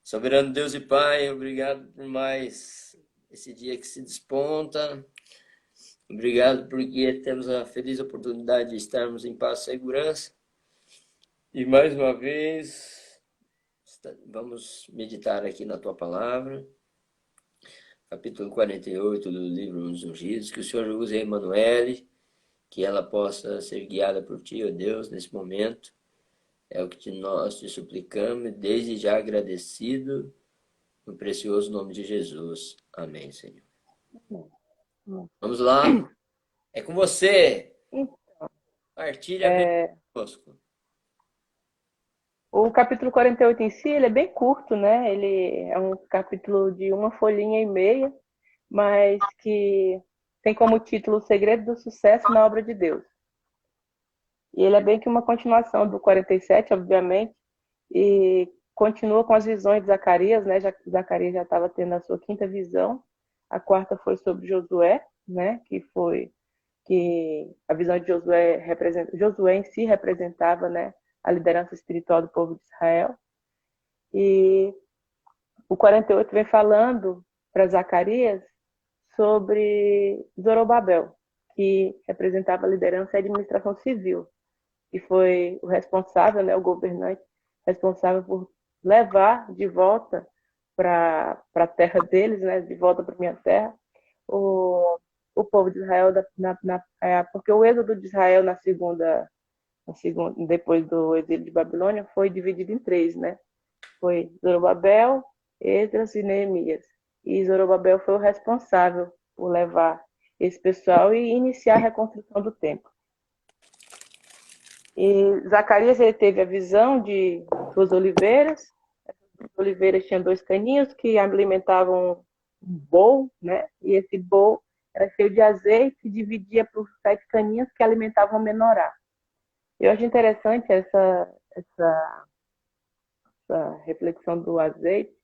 Soberano Deus e Pai, obrigado por mais esse dia que se desponta. Obrigado porque temos a feliz oportunidade de estarmos em paz e segurança. E mais uma vez, vamos meditar aqui na Tua Palavra, capítulo 48 do livro dos Ungidos. Que o Senhor use a Emanuele, que ela possa ser guiada por Ti, ó Deus, nesse momento. É o que nós te suplicamos, desde já agradecido, no precioso nome de Jesus. Amém, Senhor. Vamos lá. É com você. Partilha bem É, conosco. o capítulo 48 em si, ele é bem curto, né? Ele é um capítulo de uma folhinha e meia, mas que tem como título O Segredo do Sucesso na Obra de Deus. E ele é bem que uma continuação do 47, obviamente, e continua com as visões de Zacarias, né? Zacarias já estava tendo a sua quinta visão. A quarta foi sobre Josué, né? Que a visão de Josué representa, Josué em si representava, né, a liderança espiritual do povo de Israel. E o 48 vem falando para Zacarias sobre Zorobabel, que representava a liderança e a administração civil, e foi o responsável, né, o governante responsável por levar de volta para a terra deles, né, de volta para minha terra, o, o povo de Israel, porque o êxodo de Israel depois do exílio de Babilônia, foi dividido em três, né? Foi Zorobabel, Esdras e Neemias. E Zorobabel foi o responsável por levar esse pessoal e iniciar a reconstrução do templo. E Zacarias ele teve a visão de duas oliveiras. As oliveiras tinham dois caninhos que alimentavam um bowl, né? E esse bowl era cheio de azeite e dividia por 7 caninhos que alimentavam a menorá. Eu acho interessante essa reflexão do azeite,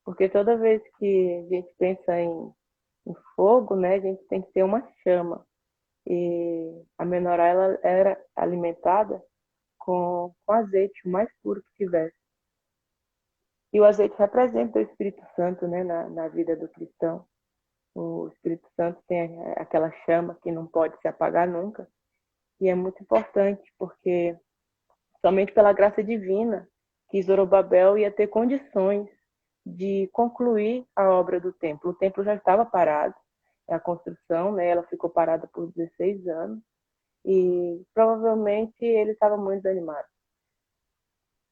porque toda vez que a gente pensa em fogo, né, a gente tem que ter uma chama. E a menorá ela era alimentada com azeite, o mais puro que tivesse. E o azeite representa o Espírito Santo, né, na vida do cristão. O Espírito Santo tem aquela chama que não pode se apagar nunca. E é muito importante, porque somente pela graça divina que Zorobabel ia ter condições de concluir a obra do templo. O templo já estava parado, a construção, né, ela ficou parada por 16 anos e provavelmente ele estava muito desanimado,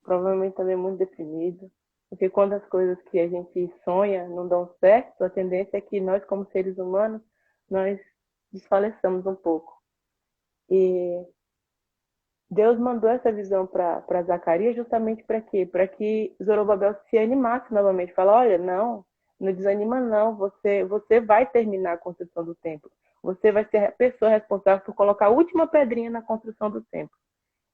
provavelmente também muito deprimido, porque quando as coisas que a gente sonha não dão certo, a tendência é que nós, como seres humanos, nós desfaleçamos um pouco. E Deus mandou essa visão para Zacarias justamente para quê? Para que Zorobabel se animasse novamente. Fala, olha, não desanima não, você vai terminar a construção do templo. Você vai ser a pessoa responsável por colocar a última pedrinha na construção do templo.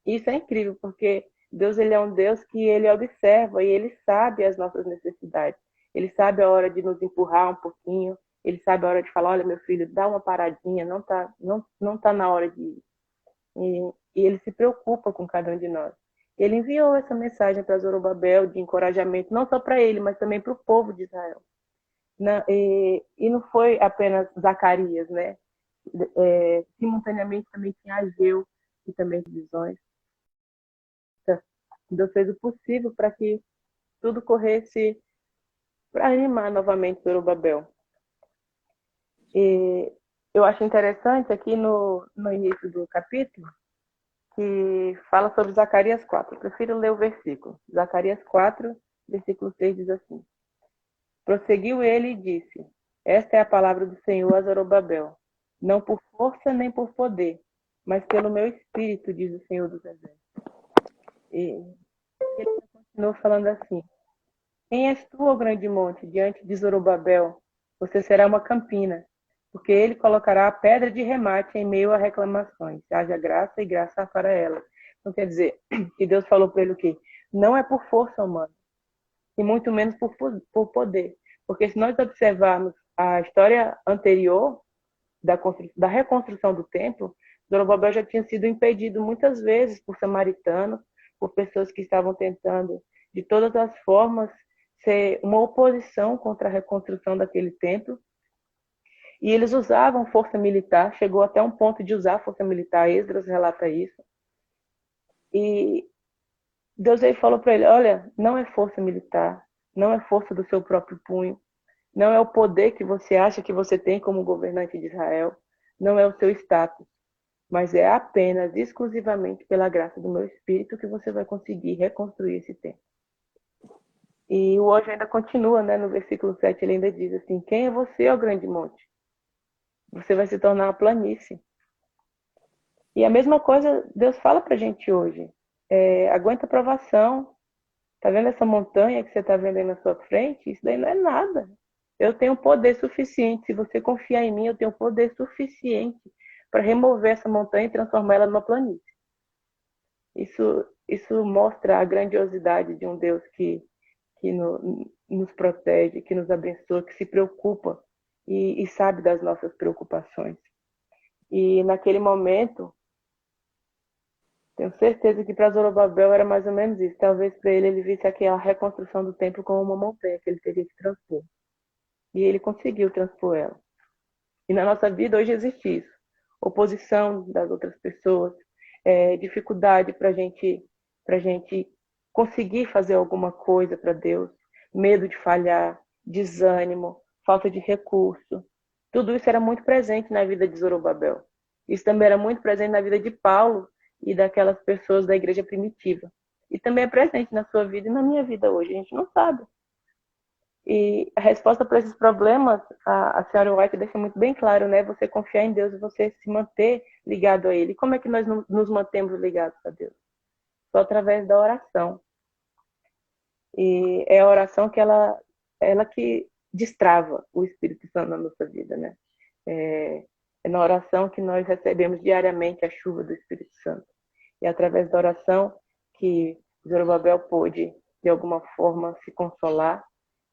E isso é incrível, porque Deus ele é um Deus que ele observa e ele sabe as nossas necessidades. Ele sabe a hora de nos empurrar um pouquinho, ele sabe a hora de falar, olha, meu filho, dá uma paradinha, não tá na hora de ir. E ele se preocupa com cada um de nós. Ele enviou essa mensagem para Zorobabel de encorajamento, não só para ele, mas também para o povo de Israel. E não foi apenas Zacarias, né? Simultaneamente também tinha Ageu, que também tinha visões. Deus fez o possível para que tudo corresse para animar novamente Zorobabel. E eu acho interessante aqui no início do capítulo, que fala sobre Zacarias 4. Eu prefiro ler o versículo. Zacarias 4, versículo 6 diz assim: Prosseguiu ele e disse: Esta é a palavra do Senhor a Zorobabel, não por força nem por poder, mas pelo meu espírito, diz o Senhor dos Exércitos. E ele continuou falando assim: Quem és tu, ó grande monte, diante de Zorobabel? Você será uma campina, porque ele colocará a pedra de remate em meio a reclamações. Haja graça e graça para ela. Então quer dizer, que Deus falou para ele o quê? Não é por força humana, e muito menos por poder. Porque se nós observarmos a história anterior da reconstrução do templo, Zorobabel já tinha sido impedido muitas vezes por samaritanos, por pessoas que estavam tentando, de todas as formas, ser uma oposição contra a reconstrução daquele templo. E eles usavam força militar, chegou até um ponto de usar força militar, Esdras relata isso. E Deus aí falou para ele: olha, não é força militar, não é força do seu próprio punho, não é o poder que você acha que você tem como governante de Israel, não é o seu status, mas é apenas, exclusivamente pela graça do meu Espírito que você vai conseguir reconstruir esse templo. E o hoje ainda continua, né? No versículo 7 ele ainda diz assim: quem é você, ó grande monte? Você vai se tornar uma planície. E a mesma coisa Deus fala pra gente hoje. Aguenta a provação. Tá vendo essa montanha que você tá vendo aí na sua frente? Isso daí não é nada. Eu tenho poder suficiente. Se você confiar em mim, eu tenho poder suficiente para remover essa montanha e transformar ela numa planície. Isso mostra a grandiosidade de um Deus que nos protege, que nos abençoa, que se preocupa e sabe das nossas preocupações. E naquele momento, tenho certeza que para Zorobabel era mais ou menos isso. Talvez para ele visse aquela reconstrução do templo como uma montanha que ele teria que transpor. E ele conseguiu transpor ela. E na nossa vida hoje existe isso. Oposição das outras pessoas, dificuldade para a gente conseguir fazer alguma coisa para Deus, medo de falhar, desânimo, falta de recurso. Tudo isso era muito presente na vida de Zorobabel. Isso também era muito presente na vida de Paulo e daquelas pessoas da igreja primitiva. E também é presente na sua vida e na minha vida hoje. A gente não sabe. E a resposta para esses problemas, a senhora White deixa muito bem claro, né? Você confiar em Deus e você se manter ligado a Ele. Como é que nós nos mantemos ligados a Deus? Só através da oração. E é a oração que ela que destrava o Espírito Santo na nossa vida, né? É na oração que nós recebemos diariamente a chuva do Espírito Santo. E é através da oração que Zorobabel pôde, de alguma forma, se consolar.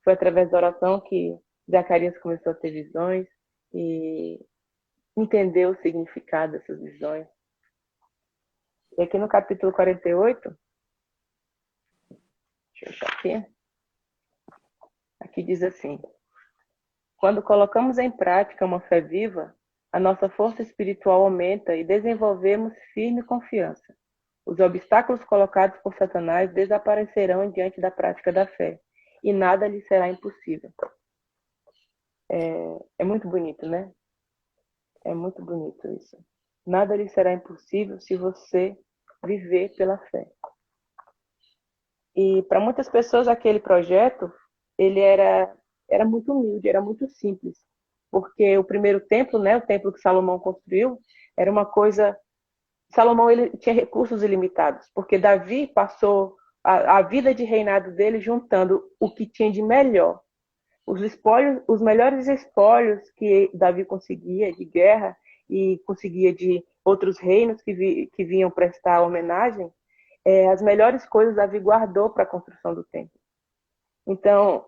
Foi através da oração que Zacarias começou a ter visões e entendeu o significado dessas visões. E aqui no capítulo 48, deixa eu achar aqui diz assim: quando colocamos em prática uma fé viva, a nossa força espiritual aumenta e desenvolvemos firme confiança. Os obstáculos colocados por Satanás desaparecerão diante da prática da fé, e nada lhe será impossível. É muito bonito, né? É muito bonito isso. Nada lhe será impossível se você viver pela fé. E para muitas pessoas aquele projeto, ele era muito humilde, era muito simples, porque o primeiro templo, né, o templo que Salomão construiu, era uma coisa. Salomão ele tinha recursos ilimitados, porque Davi passou a vida de reinado dele juntando o que tinha de melhor, os espólios, os melhores espólios que Davi conseguia de guerra e conseguia de outros reinos que vinham prestar homenagem, as melhores coisas Davi guardou para a construção do templo. Então,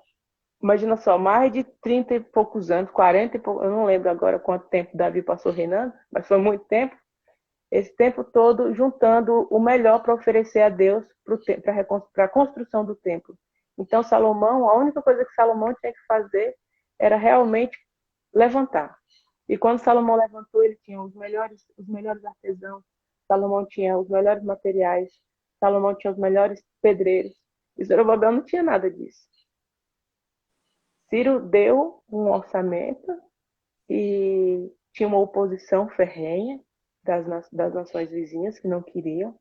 imagina só, mais de 30 e poucos anos, 40 e poucos, eu não lembro agora quanto tempo Davi passou reinando, mas foi muito tempo. Esse tempo todo juntando o melhor para oferecer a Deus para a construção do templo. Então, Salomão, a única coisa que Salomão tinha que fazer era realmente levantar. E quando Salomão levantou, ele tinha os melhores artesãos, Salomão tinha os melhores materiais, Salomão tinha os melhores pedreiros. E Zorobabel não tinha nada disso. Ciro deu um orçamento e tinha uma oposição ferrenha das nações vizinhas que não queriam.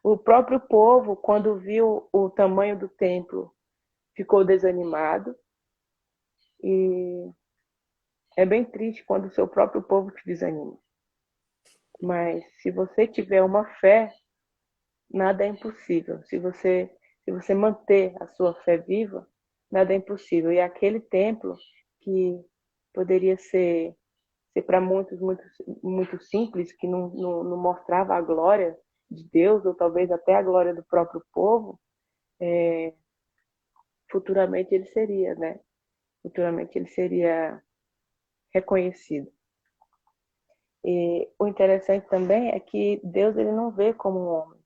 O próprio povo, quando viu o tamanho do templo, ficou desanimado. E é bem triste quando o seu próprio povo te desanima. Mas se você tiver uma fé, nada é impossível. Se você manter a sua fé viva, nada é impossível. E aquele templo que poderia ser para muitos muito, muito simples, que não mostrava a glória de Deus, ou talvez até a glória do próprio povo, futuramente ele seria, né? Futuramente ele seria reconhecido. E o interessante também é que Deus ele não vê como um homem.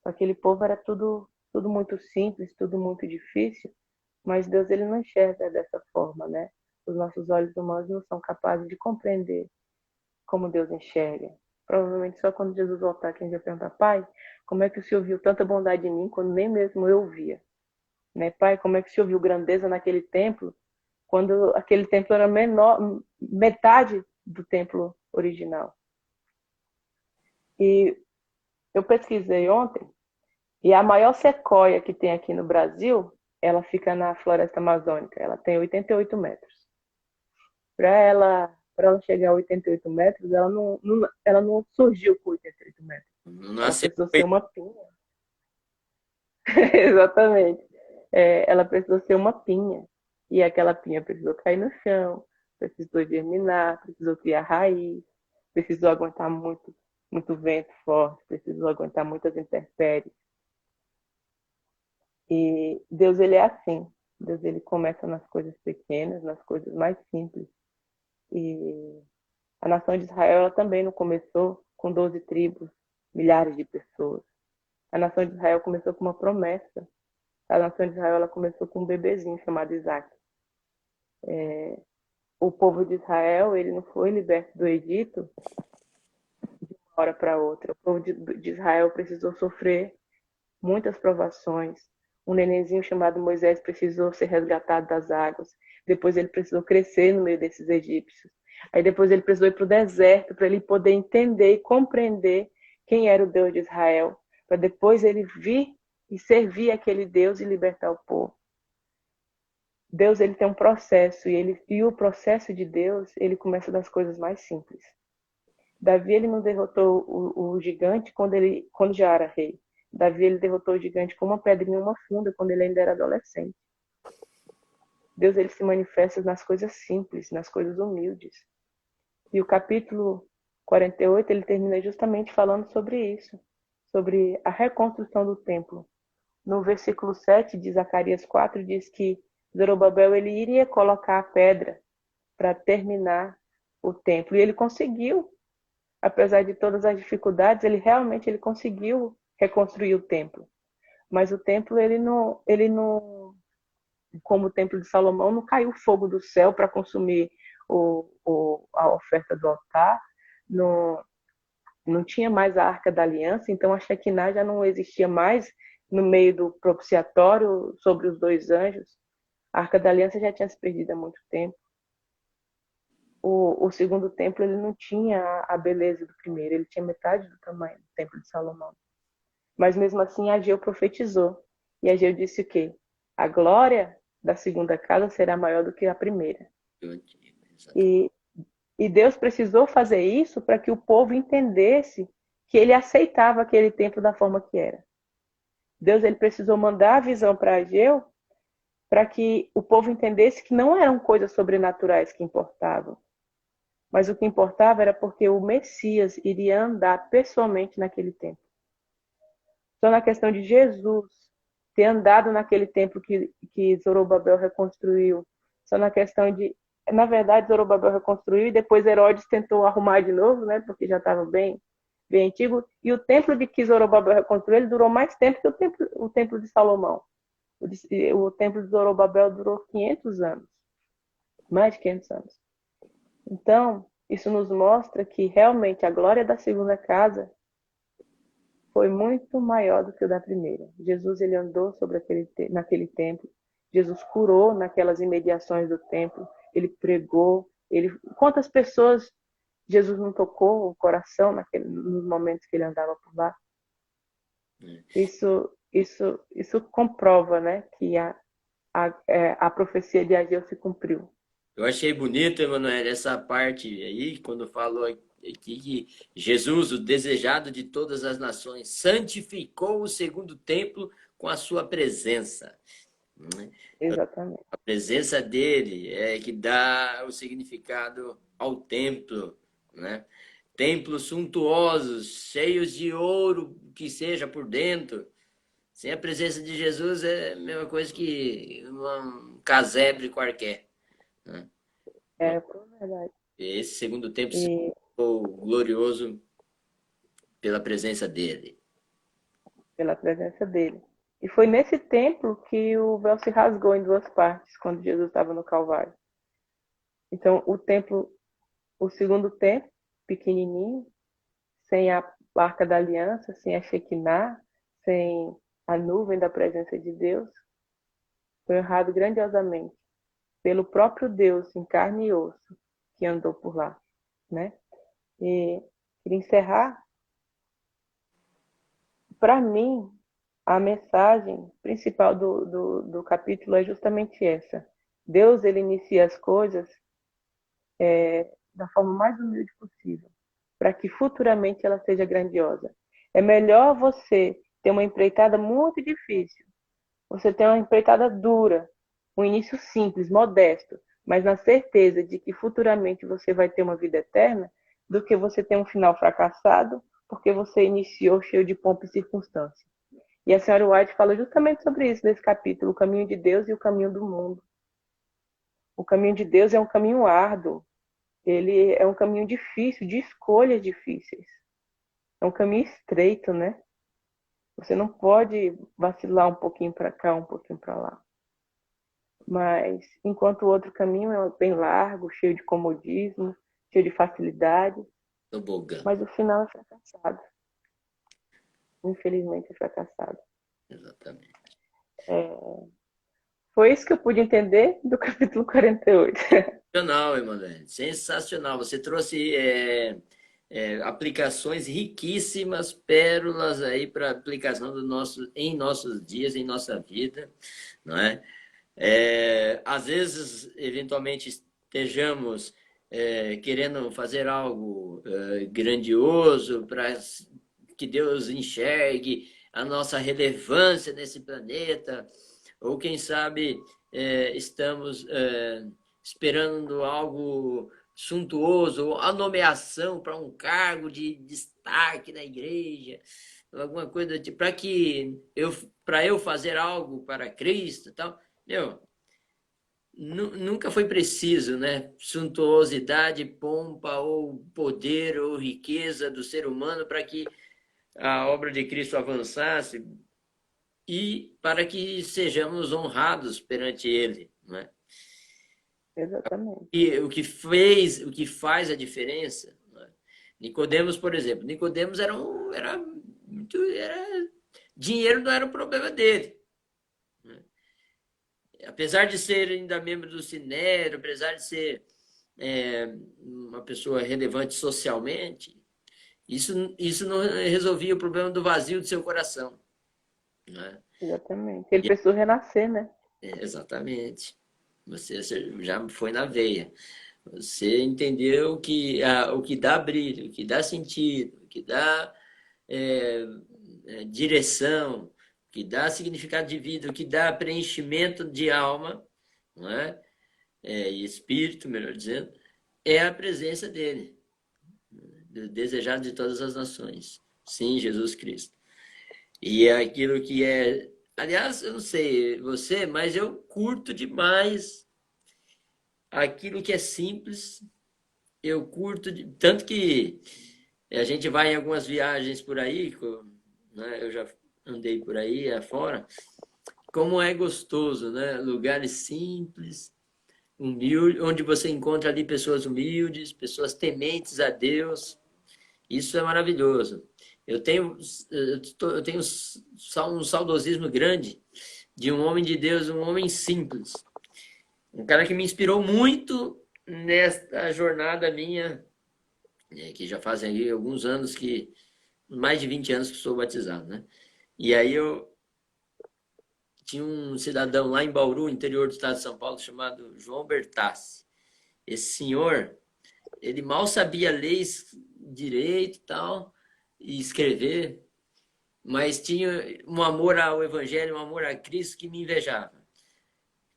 Aquele povo era tudo muito simples, tudo muito difícil, Mas Deus ele não enxerga dessa forma, né? Os nossos olhos humanos não são capazes de compreender como Deus enxerga. Provavelmente só quando Jesus voltar que a gente vai perguntar, Pai, como é que o Senhor viu tanta bondade em mim quando nem mesmo eu via? Né? Pai, como é que o Senhor viu grandeza naquele templo quando aquele templo era menor, metade do templo original? E eu pesquisei ontem, e a maior sequoia que tem aqui no Brasil, ela fica na floresta amazônica. Ela tem 88 metros. Para ela chegar a 88 metros, ela não surgiu com 88 metros. Não Ela nasceu. precisou ser uma pinha. Exatamente. Ela precisou ser uma pinha. E aquela pinha precisou cair no chão, precisou germinar, precisou criar raiz, precisou aguentar muito, muito vento forte, precisou aguentar muitas intempéries. E Deus, ele é assim. Deus, ele começa nas coisas pequenas, nas coisas mais simples. E a nação de Israel, ela também não começou com 12 tribos, milhares de pessoas. A nação de Israel começou com uma promessa. A nação de Israel, ela começou com um bebezinho chamado Isaac. O povo de Israel, ele não foi liberto do Egito de uma hora para outra. O povo de Israel precisou sofrer muitas provações. Um nenenzinho chamado Moisés precisou ser resgatado das águas. Depois ele precisou crescer no meio desses egípcios. Aí depois ele precisou ir para o deserto para ele poder entender e compreender quem era o Deus de Israel. Para depois ele vir e servir aquele Deus e libertar o povo. Deus, ele tem um processo e o processo de Deus, ele começa das coisas mais simples. Davi, ele não derrotou o gigante quando já era rei. Davi, ele derrotou o gigante com uma pedrinha, uma funda, quando ele ainda era adolescente. Deus, ele se manifesta nas coisas simples, nas coisas humildes. E o capítulo 48, ele termina justamente falando sobre isso, sobre a reconstrução do templo. No versículo 7 de Zacarias 4, diz que Zorobabel, ele iria colocar a pedra para terminar o templo. E ele conseguiu. Apesar de todas as dificuldades, ele conseguiu reconstruir o templo. Mas o templo, como o templo de Salomão, não caiu fogo do céu para consumir a oferta do altar, não, não tinha mais a Arca da Aliança, então a Shekinah já não existia mais no meio do propiciatório sobre os dois anjos. A Arca da Aliança já tinha se perdido há muito tempo. O segundo templo, ele não tinha a beleza do primeiro, ele tinha metade do tamanho do templo de Salomão. Mas mesmo assim Ageu profetizou. E Ageu disse o quê? A glória da segunda casa será maior do que a primeira. E, e Deus precisou fazer isso para que o povo entendesse que ele aceitava aquele templo da forma que era. Deus, ele precisou mandar a visão para Ageu para que o povo entendesse que não eram coisas sobrenaturais que importavam, mas o que importava era porque o Messias iria andar pessoalmente naquele templo. Só na questão de Jesus ter andado naquele templo que Zorobabel reconstruiu, só na questão de, na verdade, Zorobabel reconstruiu e depois Herodes tentou arrumar de novo, né, porque já estava bem antigo, e o templo de que Zorobabel reconstruiu, ele durou mais tempo que o templo de Salomão. O templo de Zorobabel durou 500 anos, mais de 500 anos. Então, isso nos mostra que realmente a glória da segunda casa foi muito maior do que o da primeira. Jesus, ele andou naquele templo. Jesus curou naquelas imediações do templo. Ele pregou. Quantas pessoas Jesus não tocou o coração nos momentos que ele andava por lá? Isso comprova, né, que a profecia de Ageu se cumpriu. Eu achei bonito, Emanuel, essa parte aí, quando falou aqui que Jesus, o desejado de todas as nações, santificou o segundo templo com a sua presença. Né? Exatamente. A presença dele é que dá o significado ao templo, né? Templos suntuosos, cheios de ouro, que seja por dentro. Sem a presença de Jesus é a mesma coisa que um casebre qualquer. Né? Foi verdade. Esse segundo tempo se E ficou glorioso pela presença dele. pela presença dele. E foi nesse templo que o véu se rasgou em duas partes, quando Jesus estava no Calvário. Então, o templo, o segundo templo, pequenininho, sem a Arca da Aliança, sem a Shekinah, sem a nuvem da presença de Deus, foi honrado grandiosamente pelo próprio Deus em carne e osso que andou por lá, né? E queria encerrar, para mim, a mensagem principal do capítulo é justamente essa. Deus, ele inicia as coisas da forma mais humilde possível, para que futuramente ela seja grandiosa. É melhor você ter uma empreitada muito difícil, você ter uma empreitada dura, um início simples, modesto, mas na certeza de que futuramente você vai ter uma vida eterna, do que você ter um final fracassado, porque você iniciou cheio de pompa e circunstância. E a senhora White fala justamente sobre isso nesse capítulo, o caminho de Deus e o caminho do mundo. O caminho de Deus é um caminho árduo, ele é um caminho difícil, de escolhas difíceis. É um caminho estreito, né? Você não pode vacilar um pouquinho para cá, um pouquinho para lá. Mas enquanto o outro caminho é bem largo, cheio de comodismo, cheio de facilidade, Tobogã. mas o final é fracassado. Infelizmente é fracassado. Exatamente. Foi isso que eu pude entender do capítulo 48. Sensacional, Emanuele. Sensacional. Você trouxe aplicações riquíssimas, pérolas aí para aplicação em nossos dias, em nossa vida, não é? Às vezes, eventualmente, estejamos querendo fazer algo grandioso para que Deus enxergue a nossa relevância nesse planeta, ou quem sabe estamos esperando algo suntuoso, ou a nomeação para um cargo de destaque na igreja, alguma coisa tipo, para eu fazer algo para Cristo, tal. Meu, nunca foi preciso, né? Suntuosidade, pompa ou poder ou riqueza do ser humano para que a obra de Cristo avançasse e para que sejamos honrados perante Ele, né? Exatamente. E o que faz a diferença, né? Nicodemos, por exemplo, Nicodemos dinheiro não era o problema dele. Apesar de ser ainda membro do Sinédrio, apesar de ser uma pessoa relevante socialmente, isso não resolvia o problema do vazio do seu coração, né? Exatamente. Ele precisou renascer, né? Exatamente. Você já foi na veia. Você entendeu o que dá brilho, o que dá sentido, o que dá é, direção, o que dá significado de vida, o que dá preenchimento de alma, não é? E espírito, melhor dizendo, é a presença dele, do desejado de todas as nações. Sim, Jesus Cristo. E é aquilo que é. Aliás, eu não sei você, mas eu curto demais aquilo que é simples. Eu curto, tanto que a gente vai em algumas viagens por aí, né? Eu já andei por aí afora. Como é gostoso, né? Lugares simples, humildes, onde você encontra ali pessoas humildes, pessoas tementes a Deus. Isso é maravilhoso. Eu tenho um saudosismo grande de um homem de Deus, um homem simples. Um cara que me inspirou muito nesta jornada minha, que já fazem aí alguns anos mais de 20 anos que sou batizado, né? E aí eu tinha um cidadão lá em Bauru, interior do estado de São Paulo, chamado João Bertassi. Esse senhor, ele mal sabia ler direito e tal, e escrever, mas tinha um amor ao Evangelho, um amor a Cristo que me invejava.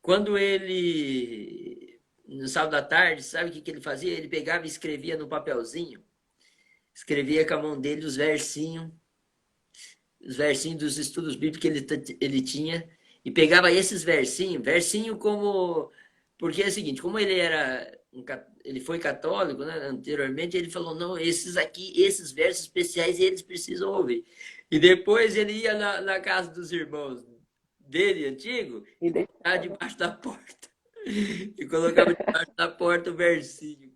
Quando ele, no sábado à tarde, sabe o que ele fazia? Ele pegava e escrevia no papelzinho, escrevia com a mão dele os versinhos dos estudos bíblicos que ele tinha, e pegava esses versinho como... Porque é o seguinte, como ele foi católico, né, anteriormente, ele falou, não, esses versos especiais, eles precisam ouvir. E depois ele ia na casa dos irmãos dele antigo E e colocava deixava. debaixo da porta. E colocava debaixo da porta o versículo.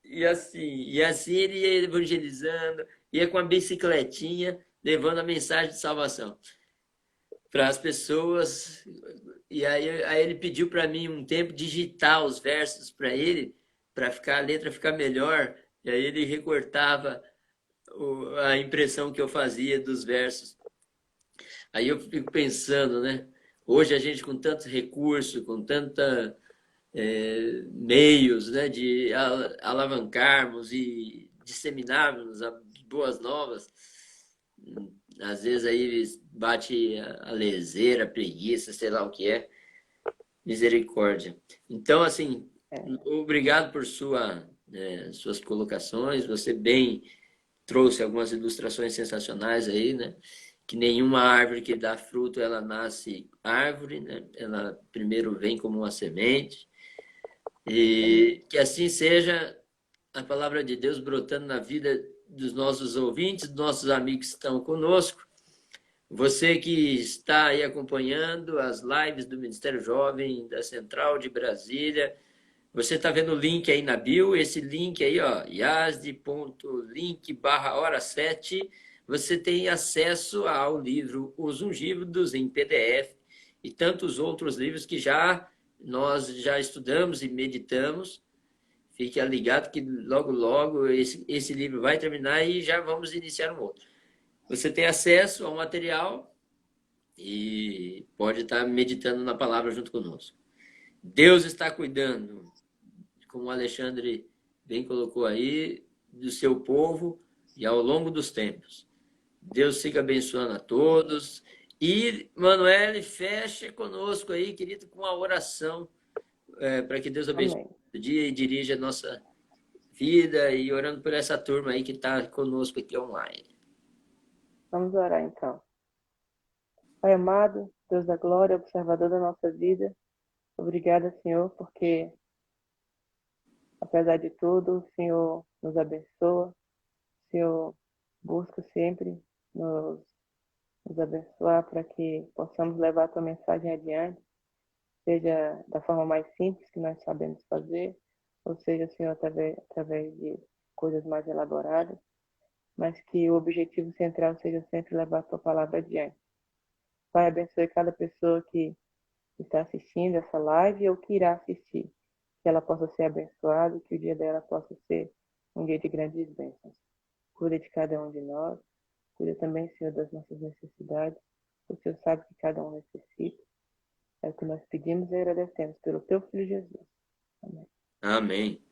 E assim ele ia evangelizando, ia com a bicicletinha, levando a mensagem de salvação para as pessoas. E aí ele pediu para mim um tempo digitar os versos para ele, para ficar a letra ficar melhor. E aí ele recortava a impressão que eu fazia dos versos. Aí eu fico pensando, né? Hoje a gente com tantos recursos, com tanta meios, né, de alavancarmos e disseminarmos as boas novas, às vezes aí bate a leseira, a preguiça, sei lá o que é, misericórdia. Então, assim, É, obrigado por suas colocações, você bem trouxe algumas ilustrações sensacionais aí, né? Que nenhuma árvore que dá fruto, ela nasce árvore, né? Ela primeiro vem como uma semente. E que assim seja a palavra de Deus brotando na vida dos nossos ouvintes, dos nossos amigos que estão conosco. Você que está aí acompanhando as lives do Ministério Jovem da Central de Brasília, você está vendo o link aí na bio, esse link aí, ó, yasd.link/hora 7, você tem acesso ao livro Os Ungívidos em PDF e tantos outros livros que nós já estudamos e meditamos. Fique ligado que logo, logo esse livro vai terminar e já vamos iniciar um outro. Você tem acesso ao material e pode estar meditando na palavra junto conosco. Deus está cuidando, como o Alexandre bem colocou aí, do seu povo e ao longo dos tempos. Deus siga abençoando a todos. E, Manuel, feche conosco aí, querido, com a oração, para que Deus abençoe amém. o dia e dirija a nossa vida e orando por essa turma aí que está conosco aqui online. Vamos orar então. Pai amado, Deus da glória, observador da nossa vida, obrigada, Senhor, porque, apesar de tudo, o Senhor nos abençoa, o Senhor busca sempre nos, nos abençoar para que possamos levar a tua mensagem adiante, seja da forma mais simples que nós sabemos fazer, ou seja, Senhor, através de coisas mais elaboradas, mas que o objetivo central seja sempre levar a tua palavra adiante. Pai, abençoe cada pessoa que está assistindo essa live ou que irá assistir. Que ela possa ser abençoada, que o dia dela possa ser um dia de grandes bênçãos. Cuida de cada um de nós, cuida também, Senhor, das nossas necessidades. O Senhor sabe que cada um necessita. É o que nós pedimos e agradecemos pelo Teu Filho Jesus. Amém. Amém.